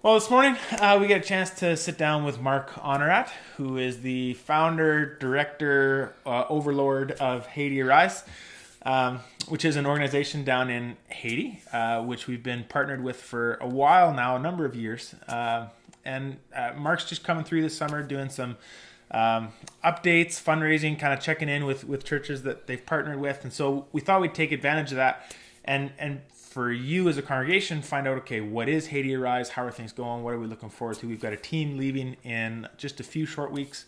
Well, this morning we get a chance to sit down with Marc Honorat, who is the founder, director, overlord of Haiti ARISE, which is an organization down in Haiti, which we've been partnered with for a while now, a number of years. And Marc's just coming through this summer doing some updates, fundraising, kind of checking in with churches that they've partnered with. And so we thought we'd take advantage of that and for you as a congregation, find out, okay, what is Haiti ARISE? How are things going? What are we looking forward to? We've got a team leaving in just a few short weeks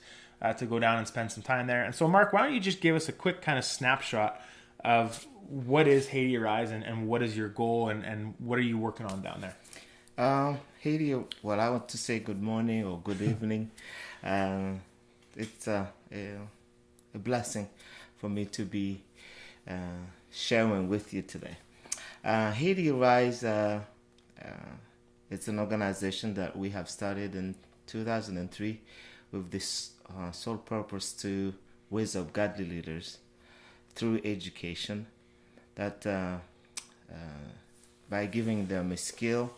to go down and spend some time there. And so, Marc, why don't you just give us a quick kind of snapshot of what is Haiti ARISE and what is your goal and what are you working on down there? Haiti, well, I want to say good morning or good evening. It's a blessing for me to be sharing with you today. Haiti ARISE, it's an organization that we have started in 2003 with this sole purpose to raise up godly leaders through education, that by giving them a skill,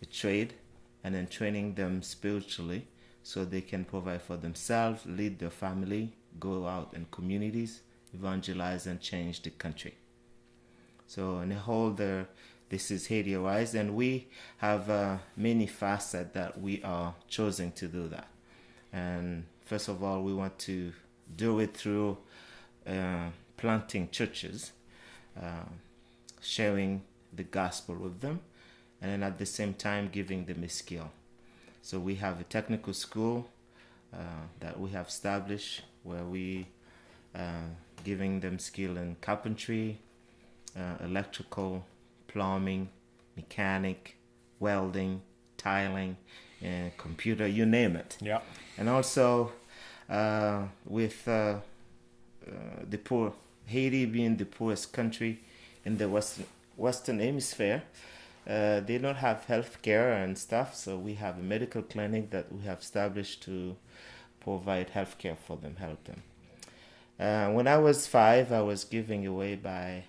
a trade, and then training them spiritually so they can provide for themselves, lead their family, go out in communities, evangelize, and change the country. So in the whole, this is Haiti ARISE, and we have many facets that we are choosing to do that. And first of all, we want to do it through planting churches, sharing the gospel with them, and then at the same time giving them a skill. So we have a technical school that we have established where we giving them skill in carpentry, electrical, plumbing, mechanic, welding, tiling, computer, you name it. Yeah. And also with the poor, Haiti being the poorest country in the Western Hemisphere, they don't have health care and stuff, so we have a medical clinic that we have established to provide health care for them, help them. When I was 5, I was given away by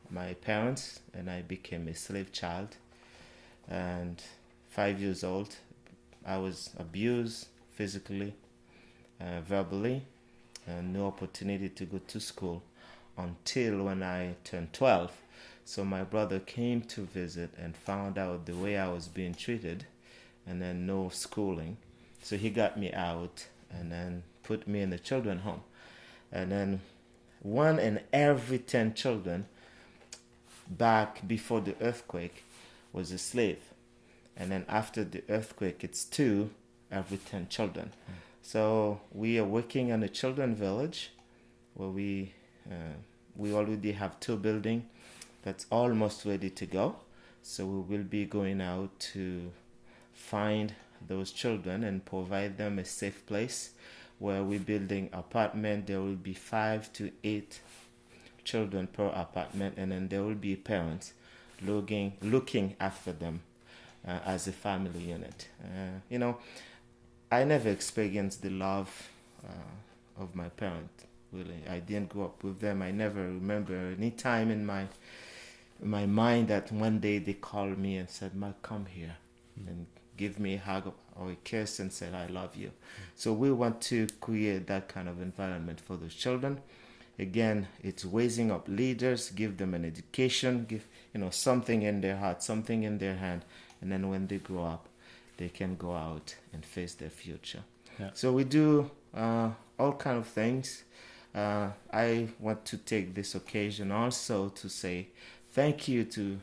my parents, and I became a slave child. And 5 years old, I was abused physically, verbally, and no opportunity to go to school until when I turned 12. So my brother came to visit and found out the way I was being treated, and then no schooling. So he got me out and then put me in the children's home. And then 1 in every 10 children back before the earthquake was a slave, and then after the earthquake it's 2 every 10 children. So we are working on a children village where we already have 2 buildings that's almost ready to go. So we will be going out to find those children and provide them a safe place where we're building apartment. There will be 5 to 8 children per apartment, and then there will be parents looking after them as a family unit. I never experienced the love of my parents. Really, I didn't grow up with them. I never remember any time in my mind that one day they called me and said, "Mark, come here," and give me a hug or a kiss and said, "I love you." So we want to create that kind of environment for those children. Again, it's raising up leaders, give them an education, give something in their heart, something in their hand, and then when they grow up, they can go out and face their future. Yeah. So we do all kind of things. I want to take this occasion also to say thank you to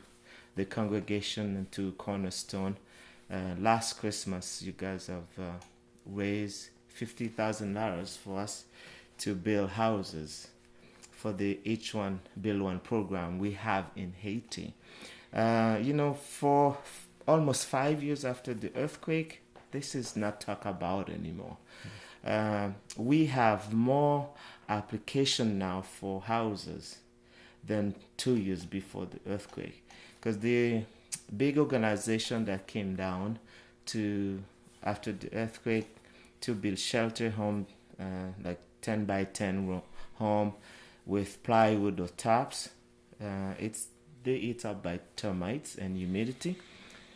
the congregation and to Cornerstone. Last Christmas, you guys have raised $50,000 for us to build houses for the H1 Build One program we have in Haiti. For almost 5 years after the earthquake, this is not talked about anymore. We have more application now for houses than 2 years before the earthquake, because the big organization that came down after the earthquake to build shelter home, like 10 by 10 home with plywood or tops, they eat up by termites and humidity.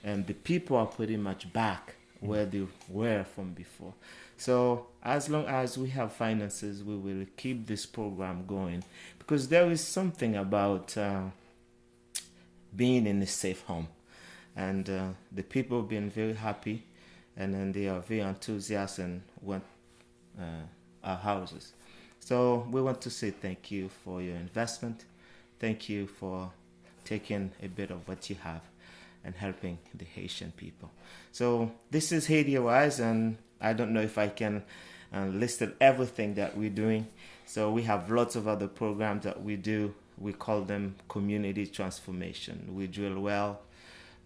and the people are pretty much back where they were from before. So as long as we have finances, we will keep this program going, because there is something about being in a safe home, and the people being very happy, and then they are very enthusiastic and want our houses. So we want to say thank you for your investment. Thank you for taking a bit of what you have and helping the Haitian people. So this is Haiti ARISE, and I don't know if I can list everything that we're doing. So we have lots of other programs that we do. We call them community transformation. We drill well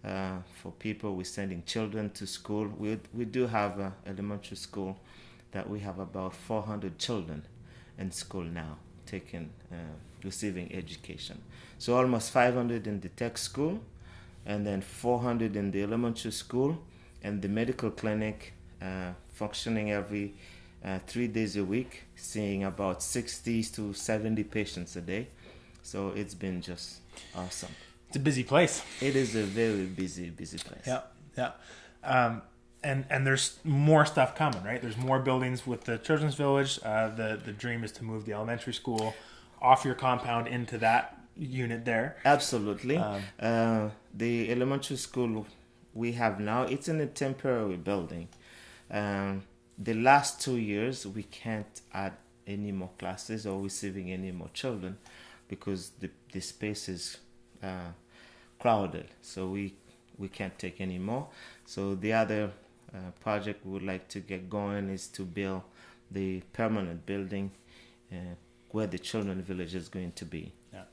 for people. We're sending children to school. We do have an elementary school that we have about 400 children in school now receiving education. So almost 500 in the tech school, and then 400 in the elementary school, and the medical clinic functioning every 3 days a week, seeing about 60 to 70 patients a day. So it's been just awesome. It's a busy place. It is a very busy place. Yeah. And there's more stuff coming, right? There's more buildings with the Children's Village. The dream is to move the elementary school off your compound into that unit there. Absolutely. The elementary school we have now, it's in a temporary building. The last 2 years, we can't add any more classes or receiving any more children because the space is crowded. So we can't take any more. So the other project we would like to get going is to build the permanent building where the Children's Village is going to be. Yeah.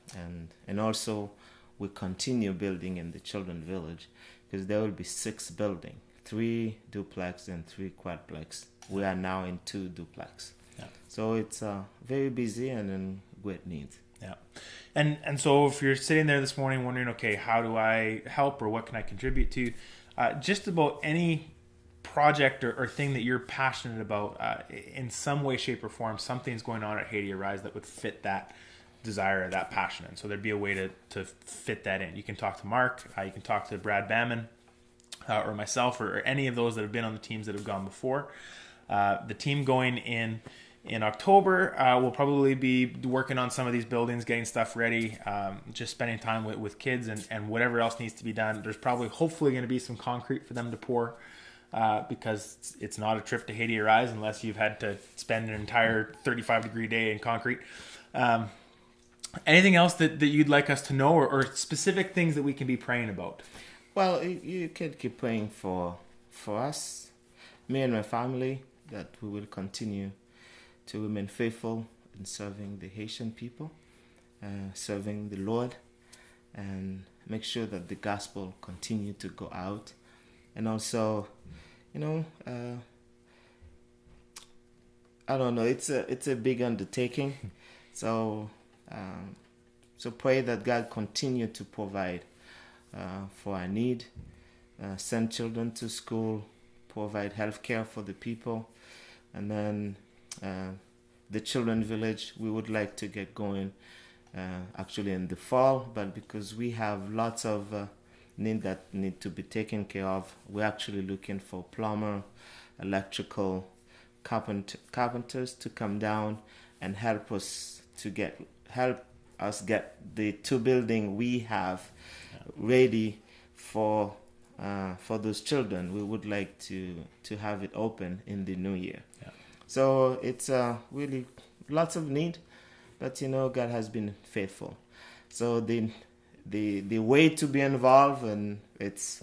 And also we continue building in the Children's Village, because there will be 6 buildings, 3 duplex and 3 quadplex. We are now in 2 duplex. Yeah. So it's very busy and in great need. Yeah. And so if you're sitting there this morning wondering, okay, how do I help or what can I contribute to? Just about any project or thing that you're passionate about in some way, shape, or form, something's going on at Haiti ARISE that would fit that desire, that passion. And so there'd be a way to fit that in. You can talk to Mark, you can talk to Brad Bamman, or myself, or any of those that have been on the teams that have gone before. The team going in October will probably be working on some of these buildings, getting stuff ready, just spending time with kids and whatever else needs to be done. There's probably hopefully going to be some concrete for them to pour, because it's not a trip to Haiti ARISE unless you've had to spend an entire 35-degree day in concrete. Anything else that you'd like us to know, or specific things that we can be praying about? Well, you can keep praying for us, me and my family, that we will continue to remain faithful in serving the Haitian people, serving the Lord, and make sure that the gospel continue to go out. And also, I don't know, it's a big undertaking. So pray that God continue to provide for our need, send children to school, provide health care for the people, and then the Children's Village, we would like to get going actually in the fall, but because we have lots of need to be taken care of, we're actually looking for plumber, electrical, carpenters to come down and help us get the 2 buildings we have ready for those children. We would like to have it open in the new year. Yeah. So it's really lots of need, but God has been faithful. So the way to be involved, and it's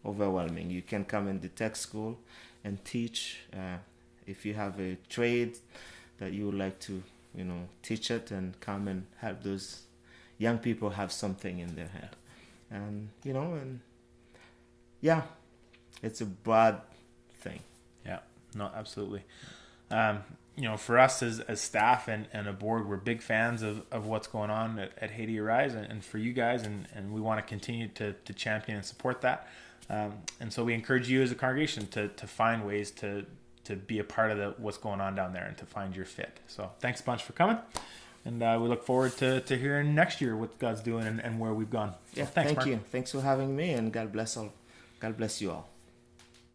overwhelming. You can come in the tech school and teach. If you have a trade that you would like to teach it, and come and help those young people have something in their hand. And it's a broad thing. Yeah, no, absolutely. For us as staff and a board, we're big fans of what's going on at Haiti ARISE and for you guys, and we want to continue to champion and support that. And so we encourage you as a congregation to find ways to be a part of what's going on down there and to find your fit. So thanks a bunch for coming. And we look forward to hearing next year what God's doing and where we've gone. So yeah, thanks, thank Mark. you. Thanks for having me, and God bless all God bless you all.